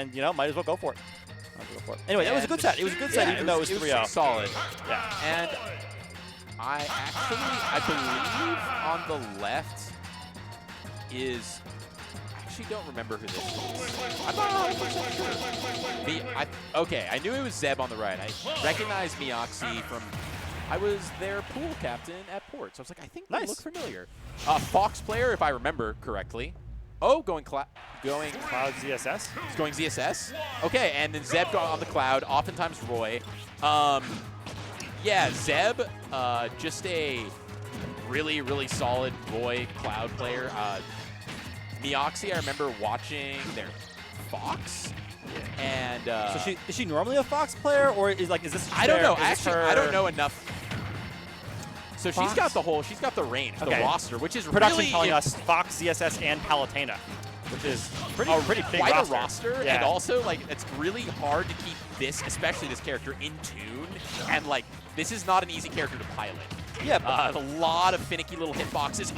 and, you know, might as well go for it. Anyway, that was a good set. It was a good set, even though it was 3-0. Solid. Yeah. And I believe on the left is, I actually don't remember who this is. I'm not 100% sure. Okay, I knew it was Zeb on the right. I recognized Miaxi from, I was their pool captain at Port. So I was like, I think they look familiar. Fox player, if I remember correctly. Oh, going Cloud ZSS? He's going ZSS. Okay, and then Zeb on the Cloud, oftentimes Roy. Yeah, Zeb, just a really, really solid Roy Cloud player. Miaxi, I remember watching their Fox. And so is she normally a Fox player, or is this? I don't know. Actually, I don't know enough. So Fox? she's got the range, the roster, which is production really telling us Fox, ZSS, and Palutena, which is pretty big quite roster. A roster, yeah. And also like it's really hard to keep this, especially this character, in tune. And like this is not an easy character to pilot. Yeah, a lot of finicky little hitboxes.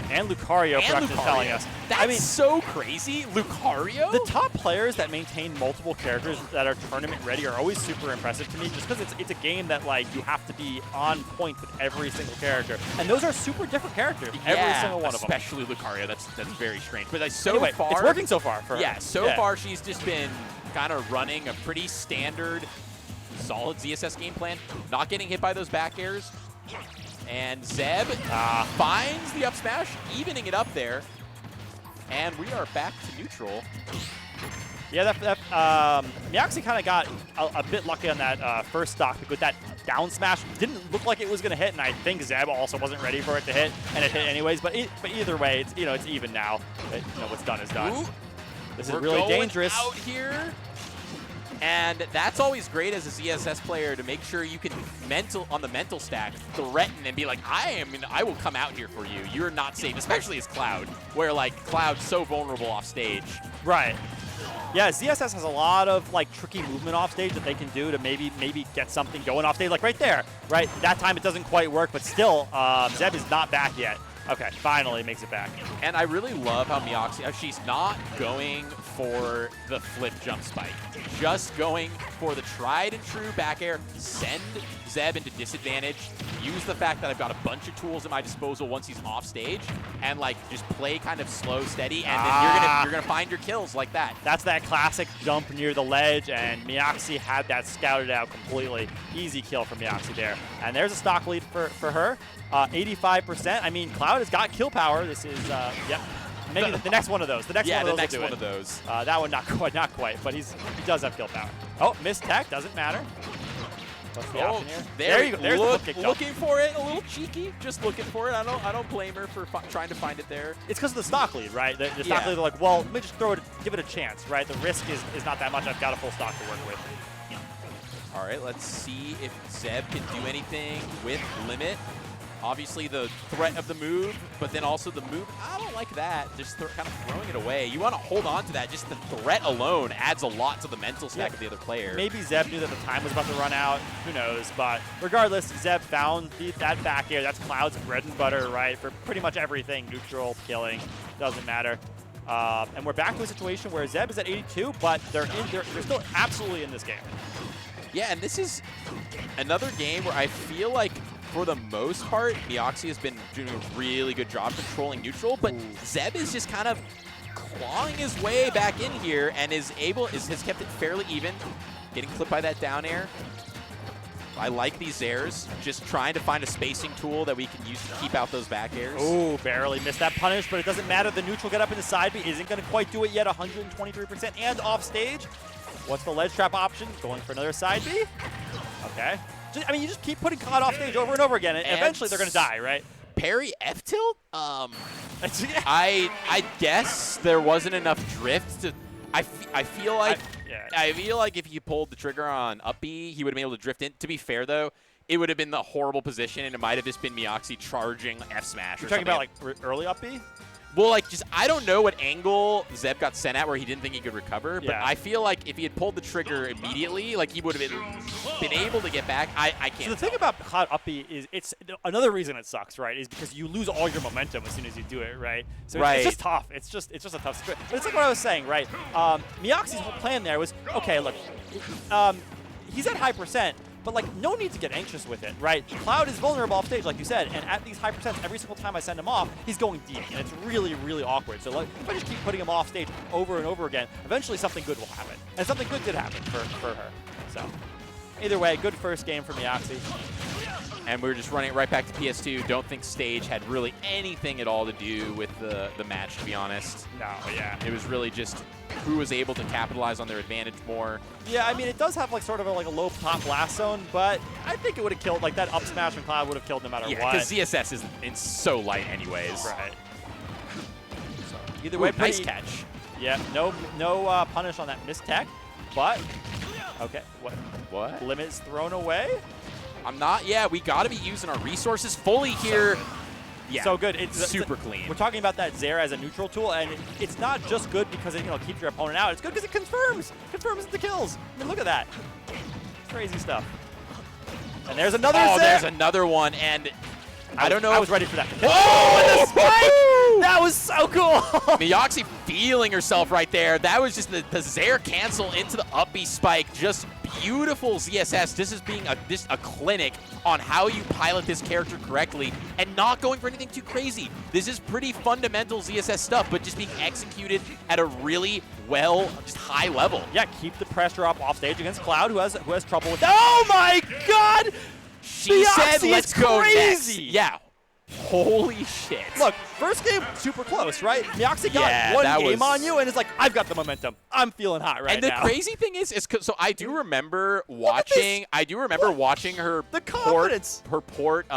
And Lucario production is telling us. That's so crazy. Lucario? The top players that maintain multiple characters that are tournament ready are always super impressive to me, just because it's a game that like you have to be on point with every single character. And those are super different characters, every single one of them. Especially Lucario. That's very strange. But anyway, far, it's working so far for her. Yeah, so far she's just been kind of running a pretty standard, solid ZSS game plan, not getting hit by those back airs. And Zeb finds the up smash, evening it up there. And we are back to neutral. Yeah, Miaxi kind of got a bit lucky on that first stock with that down smash. Didn't look like it was going to hit, and I think Zeb also wasn't ready for it to hit, and it hit anyways. But either way, it's even now. What's done is done. Ooh, this is really dangerous out here. And that's always great as a ZSS player to make sure you can on the mental stack threaten and be like, I will come out here for you. You're not safe, especially as Cloud, where like Cloud's so vulnerable off stage. Right. Yeah, ZSS has a lot of like tricky movement off stage that they can do to maybe get something going off stage, like right there. Right, that time it doesn't quite work, but still, Zeb is not back yet. Okay, finally makes it back. And I really love how Miaxi, she's not going for the flip jump spike. Just going for the tried and true back air, send Zeb into disadvantage, use the fact that I've got a bunch of tools at my disposal once he's off stage, and like just play kind of slow, steady, and then you're gonna find your kills like that. That's that classic jump near the ledge, and Miaxi had that scouted out completely. Easy kill for Miaxi there. And there's a stock lead for her. 85%. I mean, Cloud has got kill power. This is, maybe the next one of those. The next one of those. That one not quite, but he does have kill power. Oh, missed tech, doesn't matter. What's the option here? There you go. There's the flip kick jump. Looking for it, a little cheeky, just looking for it. I don't blame her for trying to find it there. It's because of the stock lead, right? The stock lead, they're like, well, let me just give it a chance, right? The risk is not that much. I've got a full stock to work with. All right, let's see if Zeb can do anything with limit. Obviously the threat of the move, but then also the move. I don't like that. Just kind of throwing it away. You want to hold on to that. Just the threat alone adds a lot to the mental stack of the other player. Maybe Zeb knew that the time was about to run out. Who knows? But regardless, Zeb found that back air. That's Cloud's bread and butter, right? For pretty much everything. Neutral, killing, doesn't matter. And we're back to a situation where Zeb is at 82, but they're still absolutely in this game. Yeah, and this is another game where I feel like, for the most part, Miaxi has been doing a really good job controlling neutral, but Zeb is just kind of clawing his way back in here and has kept it fairly even, getting clipped by that down air. I like these airs, just trying to find a spacing tool that we can use to keep out those back airs. Oh, barely missed that punish, but it doesn't matter. The neutral get up in the side B isn't going to quite do it yet, 123% and off stage. What's the ledge trap option? Going for another side B? Okay. I mean, you just keep putting Cloud off stage over and over again, and eventually they're going to die, right? Parry F tilt? I guess there wasn't enough drift to. I feel like if he pulled the trigger on up B, he would have been able to drift in. To be fair, though, it would have been the horrible position, and it might have just been Miaxi charging F smash. You're talking about like early up B? Well, like, just I don't know what angle Zeb got sent at where he didn't think he could recover, but I feel like if he had pulled the trigger immediately, like, he would have been able to get back. I can't. So the thing about Cloud up B is it's another reason it sucks, right? Is because you lose all your momentum as soon as you do it, right? So it's just tough. It's just a tough script. But it's like what I was saying, right? Miaxi's whole plan there was, okay, look, he's at high percent. But, like, no need to get anxious with it, right? Cloud is vulnerable off stage, like you said, and at these high percents, every single time I send him off, he's going deep, and it's really, really awkward. So, like, if I just keep putting him off stage over and over again, eventually something good will happen. And something good did happen for her. So, either way, good first game for Miaxi. And we're just running it right back to PS2. Don't think stage had really anything at all to do with the match, to be honest. No, yeah. It was really just who was able to capitalize on their advantage more. Yeah, I mean, it does have like sort of a low top blast zone, but I think it would have killed, like that up smash from Cloud would have killed no matter what. Yeah, because ZSS is so light anyways. Right. So, either way, nice catch. Yeah, no punish on that mistech, but okay, what? Limit's thrown away. I'm not. Yeah, we got to be using our resources fully here. Yeah, so good. It's super clean. We're talking about that Zera as a neutral tool, and it's not just good because it keeps your opponent out. It's good because it confirms the kills. I mean, look at that. Crazy stuff. And there's another. Oh, Zera. there's another one, and I don't know. I was ready for that. Oh, the spike! That was so cool. Miaxi feeling herself right there. That was just the Zera cancel into the up B spike. Just beautiful ZSS. This is being a clinic on how you pilot this character correctly and not going for anything too crazy. This is pretty fundamental ZSS stuff, but just being executed at a really just high level. Yeah, keep the pressure up off stage against Cloud, who has trouble with that. Oh my God! She said, "Let's go next." Yeah. Holy shit. Look, first game, super close, right? Miaxi got one game on you, and it's like, I've got the momentum. I'm feeling hot right now. And the crazy thing is so I do remember watching her port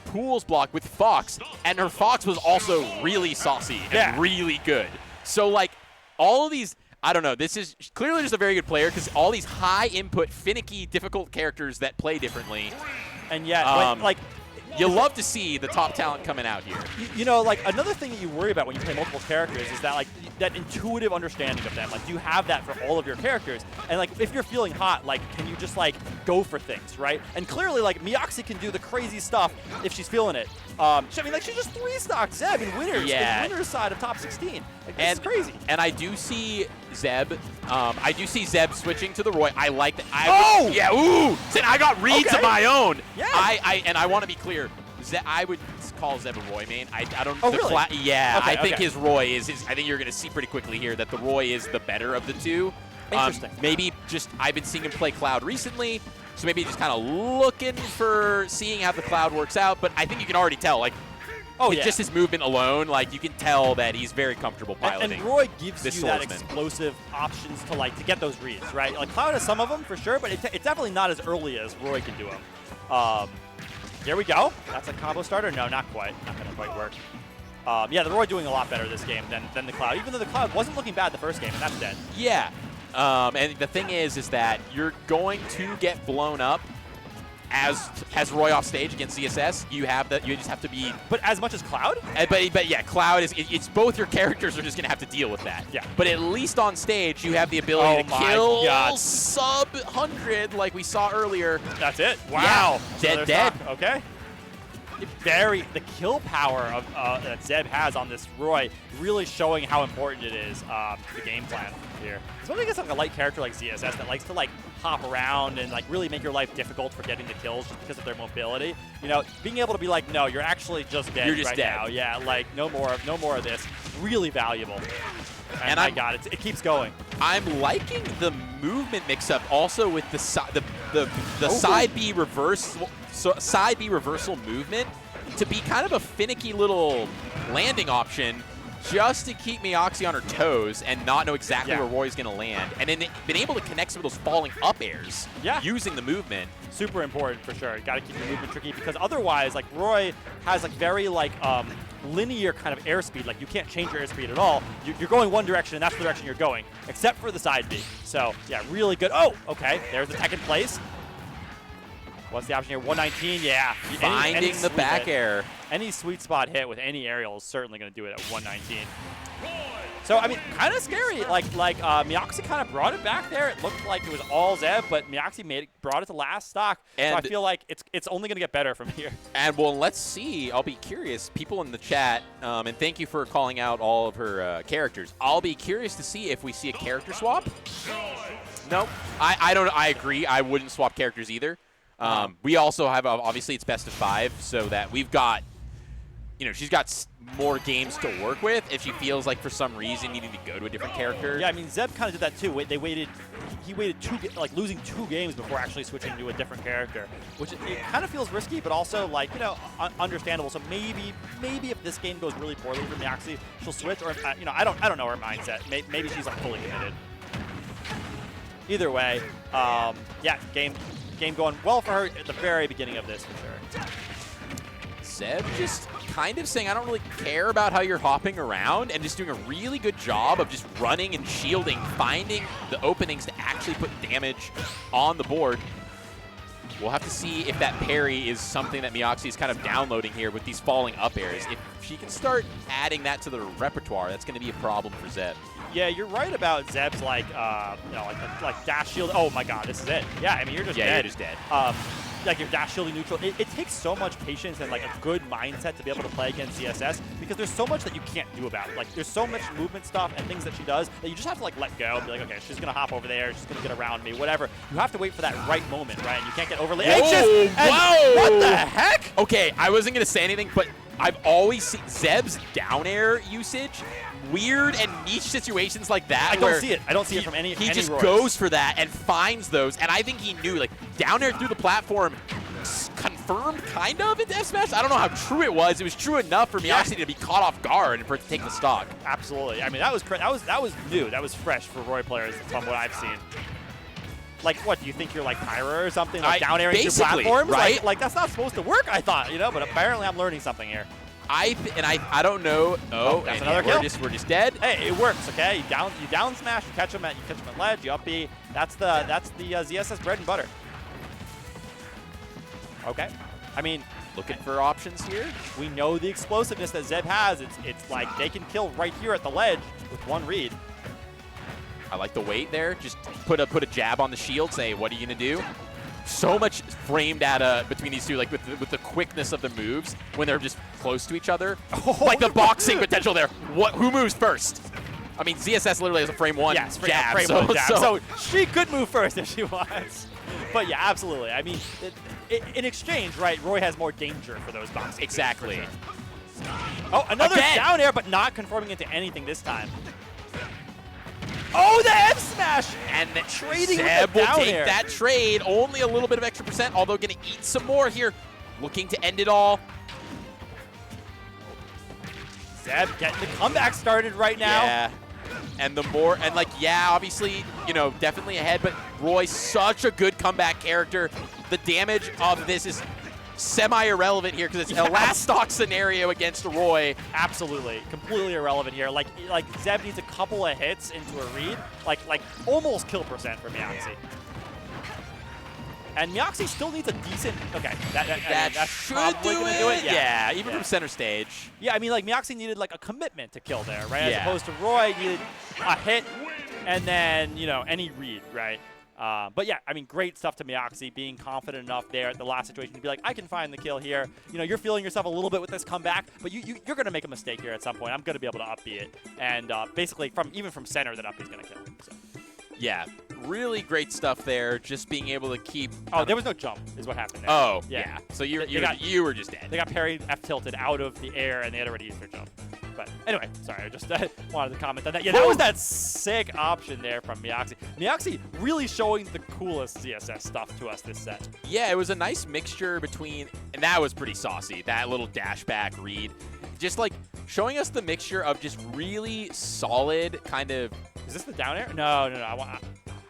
pools block with Fox, and her Fox was also really saucy and really good. So, like, all of these, I don't know, this is clearly just a very good player because all these high input, finicky, difficult characters that play differently. And yet, you love to see the top talent coming out here. You know, like, another thing that you worry about when you play multiple characters is that, like, that intuitive understanding of them. Like, do you have that for all of your characters? And, like, if you're feeling hot, like, can you just, like, go for things, right? And clearly, like, Miaxi can do the crazy stuff if she's feeling it. I mean, like, she just 3-stocked Zeb in winners, in winners side of top 16. Like, this is crazy. And I do see Zeb. I do see Zeb switching to the Roy. I like that. Yeah, ooh! I got reads of my own. Yeah. And I want to be clear. I would call Zeb a Roy main. I don't. Oh, really? Yeah, I think his Roy is. I think you're going to see pretty quickly here that the Roy is the better of the two. Interesting. Maybe just I've been seeing him play Cloud recently, so maybe just kind of looking for seeing how the Cloud works out. But I think you can already tell, like, just his movement alone, like, you can tell that he's very comfortable piloting. And Roy gives you that explosive options to get those reads, right? Like, Cloud has some of them for sure, but it's definitely not as early as Roy can do them. Here we go. That's a combo starter. No, not quite. Not going to quite work. Yeah, the Roy doing a lot better this game than the Cloud, even though the Cloud wasn't looking bad the first game, and that's dead. Yeah. And the thing is that you're going to get blown up as Roy off stage against ZSS. You just have to be. But as much as Cloud? But yeah, Cloud is. It's both your characters are just gonna have to deal with that. Yeah. But at least on stage, you have the ability to kill sub 100 like we saw earlier. That's it. Wow. Yeah. Dead. Okay. The kill power of that Zeb has on this Roy, really showing how important it is the game plan here. Especially against like a light character like ZSS that likes to like hop around and like really make your life difficult for getting the kills just because of their mobility. You know, being able to be like, no, you're actually just dead now. Yeah, like no more of this. Really valuable. And my God, it keeps going. I'm liking the movement mix-up also with the side B reversal movement to be kind of a finicky little landing option just to keep Miaxi on her toes and not know exactly where Roy's going to land. And then been able to connect some of those falling up airs using the movement. Super important for sure. Got to keep your movement tricky because otherwise, like, Roy has like very like linear kind of airspeed. Like, you can't change your airspeed at all. You're going one direction and that's the direction you're going, except for the side B. So yeah, really good. Oh, okay. There's the tech in place. What's the option here? 119, yeah. Finding the back air. Any sweet spot hit with any aerial is certainly going to do it at 119. So, I mean, kind of scary. Miaxi kind of brought it back there. It looked like it was all Zeb, but Miaxi brought it to last stock. And so I feel like it's only going to get better from here. And, well, let's see. I'll be curious. People in the chat, and thank you for calling out all of her characters. I'll be curious to see if we see a character swap. No, I don't. I agree. I wouldn't swap characters either. We also have, obviously, it's best of 5, so that we've got, she's got more games to work with if she feels like for some reason needing to go to a different character. Yeah, I mean, Zeb kind of did that too. He waited losing 2 games before actually switching to a different character, which it kind of feels risky, but also understandable. So maybe if this game goes really poorly for Miaxi, she'll switch, or I don't know her mindset. Maybe she's like fully committed. Either way, yeah, game going well for her at the very beginning of this, for sure. Zeb just kind of saying, I don't really care about how you're hopping around, and just doing a really good job of just running and shielding, finding the openings to actually put damage on the board. We'll have to see if that parry is something that Miaxi is kind of downloading here with these falling up airs. If she can start adding that to the repertoire, that's going to be a problem for Zeb. Yeah, you're right about Zeb's like dash shield. Oh my God, this is it. Yeah, I mean you're just dead. You're just dead. Like your dash shielding neutral. It takes so much patience and like a good mindset to be able to play against ZSS because there's so much that you can't do about it. Like there's so much movement stuff and things that she does that you just have to like let go and be like, okay, she's gonna hop over there, she's gonna get around me, whatever. You have to wait for that right moment, right? And you can't get overly anxious. Whoa! What the heck? Okay, I wasn't gonna say anything, but I've always seen Zeb's down air usage. Weird and niche situations like that. I don't see it. I don't see it from any. He just Royals. goes for that and finds those, and I think he knew like down air through the platform, confirmed kind of in F Smash. I don't know how true it was. It was true enough for Miaxi to be caught off guard and for it to take the stock. Absolutely. I mean that was new. That was fresh for Roy players from what I've seen. Like, what, do you think you're like Pyra or something? Like down airing through platforms? Right? Like, that's not supposed to work, I thought, but apparently I'm learning something here. I don't know. Oh, that's another kill. We're just dead. Hey, it works, okay? You down smash, you catch them at ledge, you up B. That's the ZSS bread and butter. Okay. I mean, looking for options here. We know the explosiveness that Zeb has. It's like they can kill right here at the ledge with one read. I like the wait there. Just put a jab on the shield. Say, what are you gonna do? So much framed data between these two, like with the quickness of the moves when they're just close to each other. Oh, like the boxing potential there. Who moves first? I mean, ZSS literally has a frame one jab. Frame one jab. So she could move first if she wants. But yeah, absolutely. I mean, in exchange, right, Roy has more danger for those boxing. Exactly. Sure. Oh, another down air, but not conforming into anything this time. Oh, the F smash! And trading Zeb with the will down take air. that trade. Only a little bit of extra percent, although going to eat some more here. Looking to end it all. Zeb getting the comeback started right now. Yeah. And obviously, definitely ahead, but Roy's such a good comeback character. The damage of this is semi-irrelevant here because it's a last stock scenario against Roy. Absolutely. Completely irrelevant here. Like Zeb needs a couple of hits into a read. Like almost kill percent for Miaxi. And Miaxi still needs a decent... Okay, that should probably do gonna do it. Yeah, even from center stage. Yeah, I mean, like, Miaxi needed, like, a commitment to kill there, right? Yeah. As opposed to Roy needed a hit and then, any read, right? But yeah, I mean, great stuff to Miaxi, being confident enough there at the last situation to be like, I can find the kill here. You're feeling yourself a little bit with this comeback, but you're going to make a mistake here at some point. I'm going to be able to up-B it. And basically, even from center, that up-B's going to kill. So. Yeah, really great stuff there. Just being able to keep... Oh, there was no jump is what happened there. Oh, yeah. So you were just dead. They got parried F-tilted out of the air, and they had already used their jump. But anyway, sorry, I just wanted to comment on that. Yeah, that was that sick option there from Miaxi. Miaxi really showing the coolest ZSS stuff to us this set. Yeah, it was a nice mixture between... And that was pretty saucy, that little dash back read. Just like showing us the mixture of just really solid kind of... Is this the down air? No.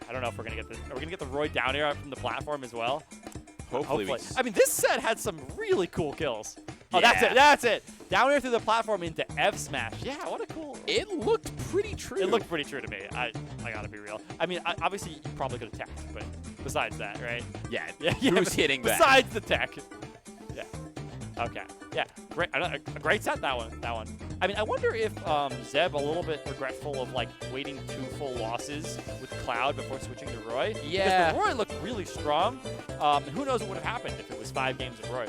I don't know if we're gonna get the. Are we gonna get the Roy down air from the platform as well? Hopefully. I mean, this set had some really cool kills. Oh, Yeah. that's it. Down air through the platform into F smash. Yeah, what a cool. It looked pretty true. It looked pretty true to me. I gotta be real. I mean, obviously you probably could have teched, but besides that, right? Yeah. Yeah. Who's hitting that? Besides the tech. Yeah. Okay. Yeah. Great. A great set, that one. I mean, I wonder if Zeb a little bit regretful of like waiting 2 full losses with Cloud before switching to Roy. Yeah. Because Roy looked really strong. And who knows what would have happened if it was 5 games of Roy.